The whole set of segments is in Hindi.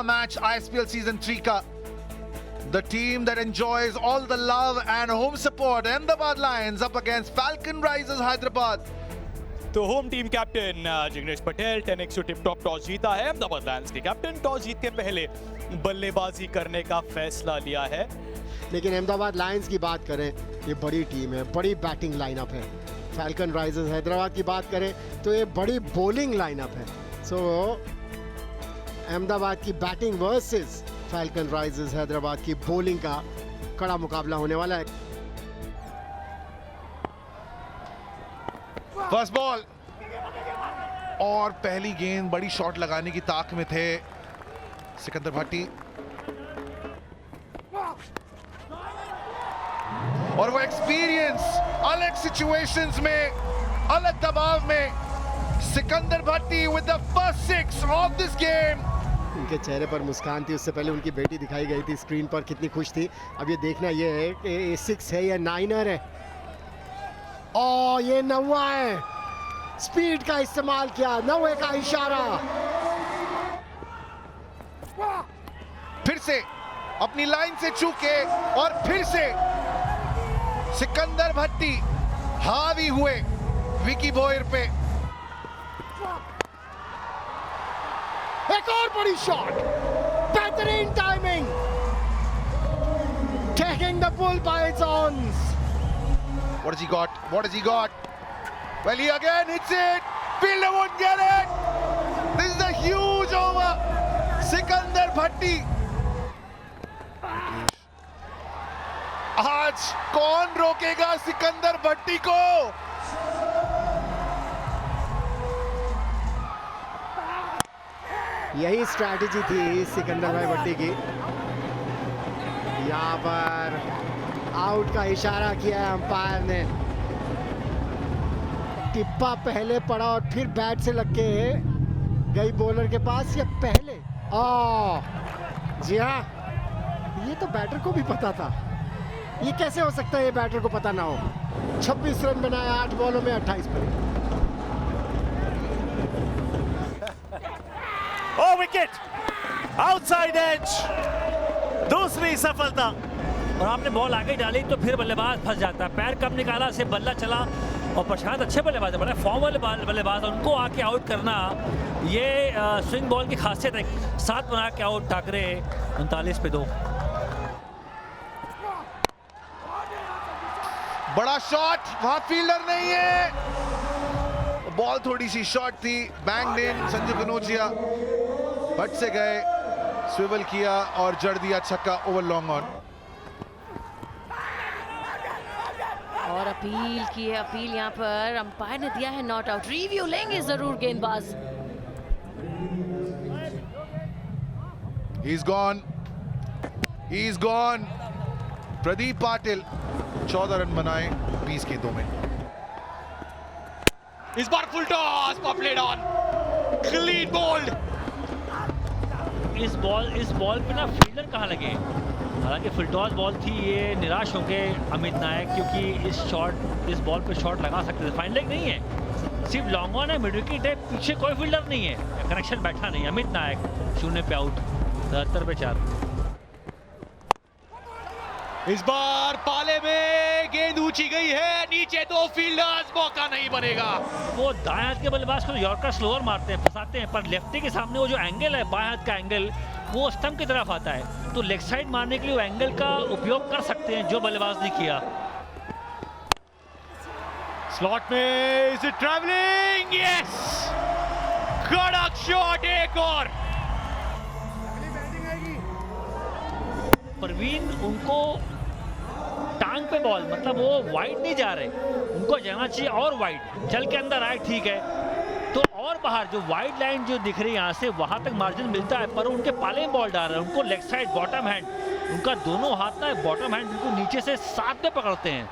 मैच ISPL सीजन 3 का। The team that enjoys all the love and home support, Ahmedabad Lions up against Falcon Risers Hyderabad. तो home team captain Jignesh Patel 10x tip top toss जीता है। अहमदाबाद लायंस के कैप्टन टॉस जीत के पहले बल्लेबाजी करने का फैसला लिया है। लेकिन अहमदाबाद लायंस की बात करें, ये बड़ी टीम है, बड़ी बैटिंग लाइनअप है। फैल्कन राइजर्स हैदराबाद की बात करें तो ये बड़ी बॉलिंग लाइनअप है। सो अहमदाबाद की batting versus falcon risers Hyderabad की बॉलिंग का कड़ा मुकाबला होने वाला है। फर्स्ट बॉल और पहली गेंद, बड़ी शॉट लगाने की ताक में थे सिकंदर भट्टी, और वो एक्सपीरियंस अलग सिचुएशंस में, अलग दबाव में Sikandar Bhatti with the first six of this game. उनके चेहरे पर मुस्कान थी, उससे पहले उनकी बेटी दिखाई गई थी स्क्रीन पर, कितनी खुश थी। अब ये देखना ये है कि ये 6 है या 9er है। ओ ये 9 है, स्पीड का इस्तेमाल किया, 9 का इशारा। फिर से अपनी लाइन से चूके और फिर से सिकंदर भट्टी हावी हुए विकी बोयर पे। एक और बड़ी शॉट, बेहतरीन timing, taking the bull by its horns. What has he got? What has he got? Well, he again hits it. Fielder won't get it. This is a huge over. Sikandar Bhatti. आज कौन रोकेगा सिकंदर भट्टी को? यही स्ट्रैटेजी थी सिकंदर भाई भट्टी की। यहाँ पर आउट का इशारा किया है अंपायर ने। टिप्पा पहले पड़ा और फिर बैट से लग के गई बॉलर के पास, या पहले? जी हाँ, ये तो बैटर को भी पता था। ये कैसे हो सकता है ये बैटर को पता ना हो? 26 रन बनाए 8 बॉलों में 28 पर। ओ विकेट, आउटसाइड एज, दूसरी सफलता। और आपने बॉल आगे डाली तो फिर बल्लेबाज फंस जाता है, पैर कम निकाला से बल्ला चला। और प्रशांत अच्छे बल्लेबाज है, बड़ा फॉर्म वाले बल्लेबाज, उनको आके आउट करना ये स्विंग बॉल की खासियत है। 7 बना के आउट ठाकरे 39 पे 2। बड़ा शॉट, वहां फील्डर नहीं है, बॉल थोड़ी सी शॉर्ट थी, banged in. Sanju Kanojia but से गए, स्विवल किया और जड़ दिया छक्का ओवर लॉन्ग ऑन। और अपील की है, अपील यहाँ पर अंपायर ने दिया है नॉट आउट। रिव्यू लेंगे जरूर गेंदबाज। He's gone. He's gone. Pradeep Patil 14 run बनाए 20 गेंदों में। इस बार फुल टॉस, पॉपलेट ऑन, क्लीन बोल्ड। इस बॉल पे ना फील्डर कहाँ लगे? हालांकि फुल टॉस बॉल थी, ये निराश हो गए अमित नायक, क्योंकि इस बॉल पे शॉट लगा सकते थे। फाइन लेग नहीं है, सिर्फ लॉन्ग ऑन है, मिड विकेट है, पीछे कोई फील्डर नहीं है, कनेक्शन बैठा नहीं। अमित नायक 0 पे आउट, 73 पे 4। इस बार पाले में गेंद ऊंची गई है, नीचे 2 फील्डर्स, मौका नहीं बनेगा। वो दाएं हाथ के बल्लेबाज को यॉर्कर स्लोअर मारते हैं, फंसाते हैं, पर लेफ्टी के सामने वो जो एंगल है, बाएं हाथ का एंगल, वो स्टंप की तरफ आता है, तो लेग साइड मारने के लिए वो एंगल का उपयोग कर सकते हैं, जो बल्लेबाज ने किया। स्लॉट में इज इट ट्रैवलिंग, यस, कड़क शॉट, एक और। परवीन उनको टांग पे बॉल, मतलब वो वाइड नहीं जा रहे, उनको जाना चाहिए और वाइड, चल के अंदर आए ठीक है, तो और बाहर जो वाइड लाइन जो दिख रही है यहाँ से वहां तक मार्जिन मिलता है, पर उनके पाले में बॉल डाल रहे हैं, उनको लेग साइड बॉटम हैंड, उनका दोनों हाथ ना बॉटम हैंड बिल्कुल नीचे से साथ में पकड़ते हैं।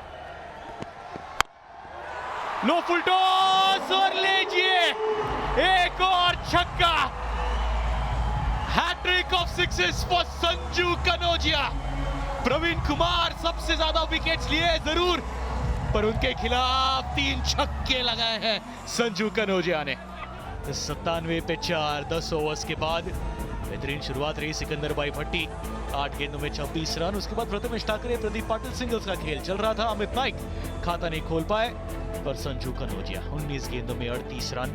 लो फुल टॉस और लीजिए एक और छक्का। Hat-trick of sixes for Sanju Kanojia. Praveen Kumar सबसे ज्यादा विकेट्स लिए जरूर, पर उनके खिलाफ 3 छक्के लगाए हैं संजू कनोजिया ने। 97 पे 4, 10 ओवर्स के बाद बेहतरीन शुरुआत रही सिकंदर भाई भट्टी, 8 गेंदों में 26 रन। उसके बाद प्रथमेश ठाकरे, प्रदीप पाटिल सिंगल्स का खेल चल रहा था। अमित नाइक खाता नहीं खोल पाए, पर संजू कनौजिया 19 गेंदों में 38 रन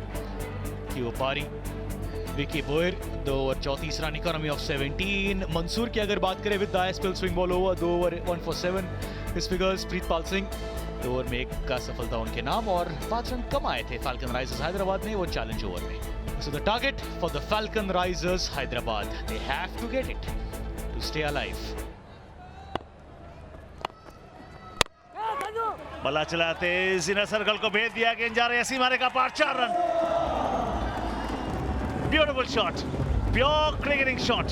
की वो पारी। Vicky Boyer 2 over 34 run, economy of 17। Mansoor की अगर बात करें with the spell swing ball over, 2 over 1 for 7 इस फिगर्स। प्रीतपाल सिंह 2 ओवर में 1 का सफलता उनके नाम, और 5 रन कम आए थे फाल्कन राइजर्स हैदराबाद ने, वो चैलेंज ओवर में। So the target for the Falcon Risers Hyderabad, they have to get it to stay alive. बल्ला चलाते इनर सर्कल को भेज दिया, गेंद जा रही है सीमारे का पार, 4 run. Beautiful shot, pure cricketing shot,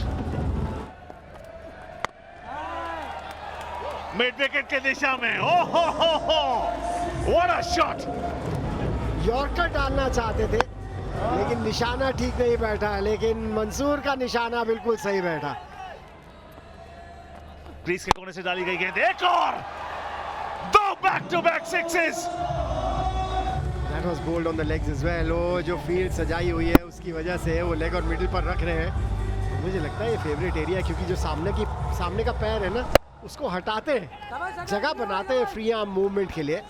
mid wicket के दिशा में। ओहो हो, व्हाट अ शॉट! यॉर्कर डालना चाहते थे लेकिन निशाना ठीक नहीं बैठा, लेकिन मंसूर का निशाना बिल्कुल सही बैठा। क्रीज के कोने से डाली गई गेंद, एक और 2 back-to-back sixes। That was bold on the legs as well। वो जो फील्ड सजाई हुई है उसकी वजह से वो लेग और मिडिल पर रख रहे हैं। मुझे लगता है ये फेवरेट एरिया है, क्योंकि जो सामने का पैर है ना, उसको हटाते हैं, जगह बनाते हैं फ्री आर्म मूवमेंट के लिए।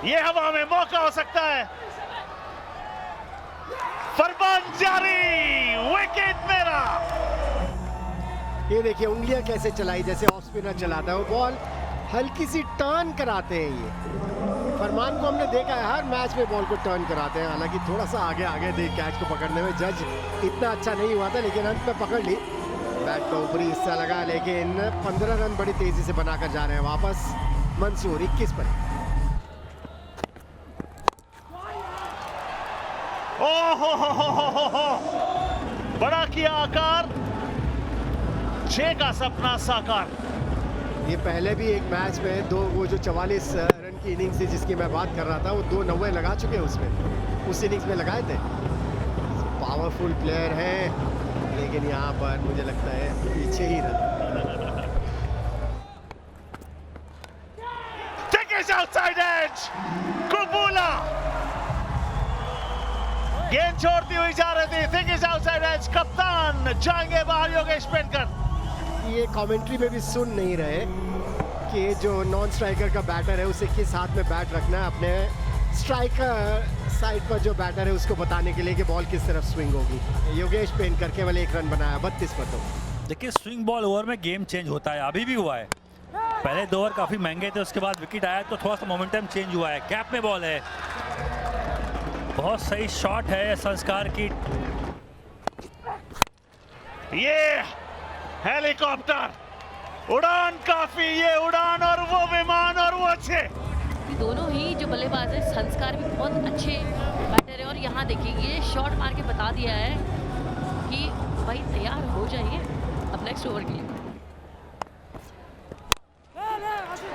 ये हवा में मौका हो सकता है, फरमान जारी, विकेट मेरा। ये देखिए उंगलियां कैसे चलाई, जैसे ऑफ स्पिनर चलाता है। वो बॉल हल्की सी टर्न कराते हैं। ये फरमान को हमने देखा है हर मैच में बॉल को टर्न कराते हैं। हालांकि थोड़ा सा आगे थे कैच को पकड़ने में, जज इतना अच्छा नहीं हुआ था, लेकिन अंत में पकड़ ली। बैट का ऊपरी हिस्सा लगा, लेकिन 15 रन बड़ी तेजी से बनाकर जा रहे हैं वापस मंसूर 21 पर। ओहो, बड़ा किया आकार, 6 का सपना साकार। ये पहले भी एक मैच में वो जो 44 रन की इनिंग्स थी जिसकी मैं बात कर रहा था, वो 2 90 लगा चुके हैं उसमें, उस इनिंग्स में लगाए थे। पावरफुल प्लेयर है, लेकिन यहाँ पर मुझे लगता है पीछे ही रहा। आउटसाइड एज, कुबूला गेंद छोड़ती हुई जा रही थी। थिंक इज आउटसाइड एज, कप्तान जाएंगे बाहर योगेश पेनकर। ये कमेंट्री में भी सुन नहीं रहे कि जो नॉन स्ट्राइकर का बैटर है उसे किस हाथ में बैट रखना है। अपने स्ट्राइकर साइड पर जो बैटर है उसको बताने के लिए कि बॉल किस तरफ स्विंग होगी। योगेश पेनकर केवल 1 रन बनाया 32 पर। तो देखिए स्विंग बॉल ओवर में गेम चेंज होता है, अभी भी हुआ है। पहले 2 ओवर काफी महंगे थे, उसके बाद विकेट आया तो थोड़ा सा मोमेंटम चेंज हुआ है। गैप में बॉल है, बहुत सही शॉट है संस्कार की। ये हेलीकॉप्टर उड़ान, काफी ये उड़ान और वो विमान और वो अच्छे। दोनों ही जो बल्लेबाज है, संस्कार भी बहुत अच्छे बैटर है। और यहाँ देखिए ये शॉट मार के बता दिया है कि भाई तैयार हो जाइए अब नेक्स्ट ओवर के लिए।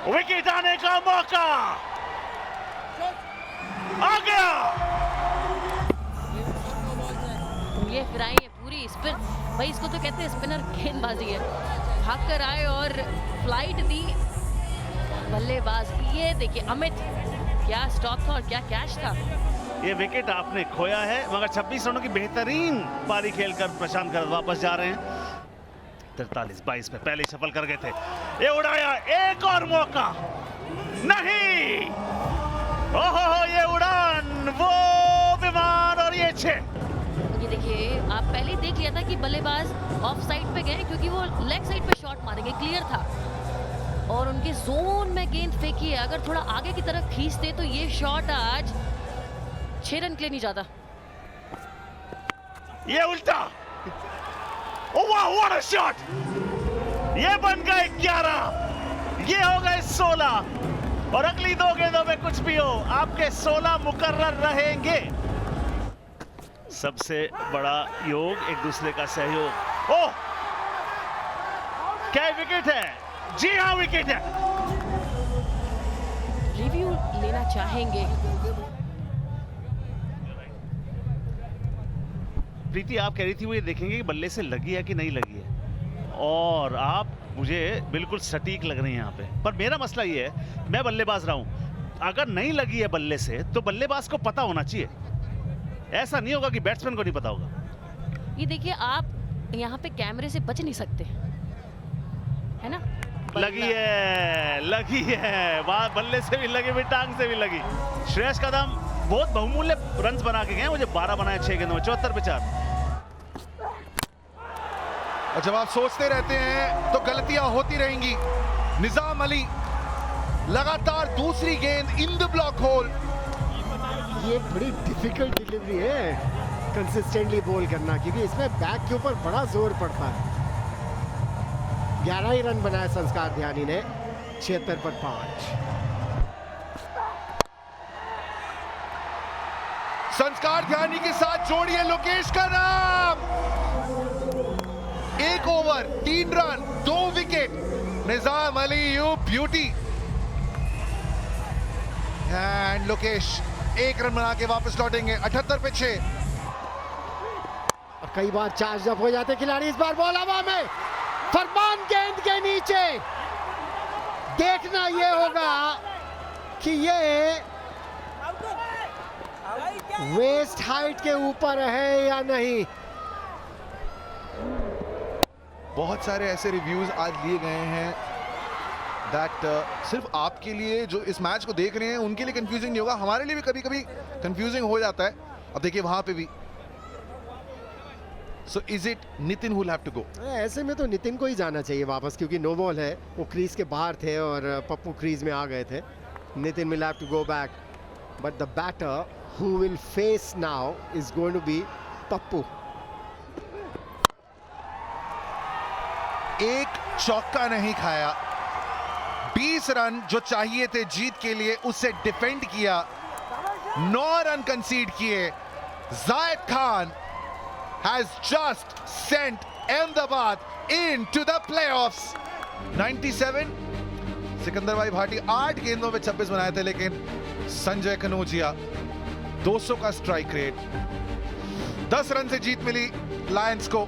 विकेट आने का मौका आ गया। ये फिराई है पूरी स्पिन, भाई इसको तो कहते हैं स्पिनर गेंदबाजी है। भाग कर आए और फ्लाइट दी बल्लेबाज। ये देखिए अमित, क्या स्टॉप था और क्या कैच था। ये विकेट आपने खोया है, मगर 26 रनों की बेहतरीन पारी खेलकर प्रशांत कर वापस जा रहे हैं। 43-22 में पहले सफल कर गए थे। ये उड़ाया, एक और मौका नहीं। ओहो, ये उड़ान, वो विमान और ये 6। ये देखिए आप पहले ही देख लिया था कि बल्लेबाज ऑफ साइड पे गए, क्योंकि वो लेग साइड पे शॉट मारेंगे, क्लियर था। और उनके जोन में गेंद फेंकी है, अगर थोड़ा आगे की तरफ खींचते तो ये शॉट आज 6 रन के लिए नहीं जाता। ये उल्टा, वाह व्हाट अ शॉट! ये बन गए 11, ये हो गए 16, और अगली 2 गेंदों में कुछ भी हो आपके 16 मुकर्रर रहेंगे। सबसे बड़ा योग एक दूसरे का सहयोग। ओह, क्या विकेट है? जी हाँ विकेट है। रिव्यू लेना चाहेंगे। प्रीति आप कह रही थी वो ये देखेंगे कि बल्ले से लगी है कि नहीं लगी है, और आप मुझे बिल्कुल सटीक लग रही हैं यहाँ पे। पर मेरा मसला ये है, मैं बल्लेबाज रहा हूँ, अगर नहीं लगी है बल्ले से तो बल्लेबाज को पता होना चाहिए। ऐसा नहीं होगा कि बैट्समैन को नहीं पता होगा। ये देखिए, आप यहाँ पे कैमरे से बच नहीं सकते, है ना? लगी है, बल्ले से भी लगी, टांग से भी लगी। श्रेयस कदम बहुत बहुमूल्य रन्स बना के गए, मुझे 12 बनाए 6 गेंदों में, 74 पे 4। और जब आप सोचते रहते हैं तो गलतियां होती रहेंगी। निजाम अली लगातार दूसरी गेंद इन द ब्लॉक होल। ये बड़ी डिफिकल्ट डिलीवरी है कंसिस्टेंटली बॉल करना, क्योंकि इसमें बैक के ऊपर बड़ा जोर पड़ता है। 11 ही रन बनाया संस्कार ध्यानी ने, 76 पर 5। संस्कार ध्यानी के साथ जोड़िए लोकेश का नाम। 1 over 3 run 2 wicket. Nizam Ali, you beauty. And Lokesh 1 run बना के वापस लौटेंगे, 78 पे 6। और कई बार चार्ज अप हो जाते खिलाड़ी, इस बार बॉल हवा में, फरमान गेंद के नीचे। देखना ये होगा कि ये वेस्ट हाइट के ऊपर है या नहीं। बहुत सारे ऐसे रिव्यूज आज लिए गए हैं दैट सिर्फ आपके लिए जो इस मैच को देख रहे हैं उनके लिए कंफ्यूजिंग नहीं होगा, हमारे लिए भी कभी कभी कंफ्यूजिंग हो जाता है। अब देखिए वहां पे भी। So is it Nitin who will have to go? ऐसे में तो नितिन को ही जाना चाहिए वापस, क्योंकि नो बॉल है। वो क्रीज के बाहर थे और पप्पू क्रीज में आ गए थे। Nitin will have to go back, but the batter who will face now is going to be Pappu. एक चौका नहीं खाया, 20 रन जो चाहिए थे जीत के लिए उससे डिफेंड किया, 9 रन कंसीड किए। जायद Khan has just sent Ahmedabad into the playoffs. 97 Sikandar भाई भाटी 8 गेंदों में 26 बनाए थे, लेकिन संजय कनौजिया 200 का स्ट्राइक रेट, 10 रन से जीत मिली लायंस को।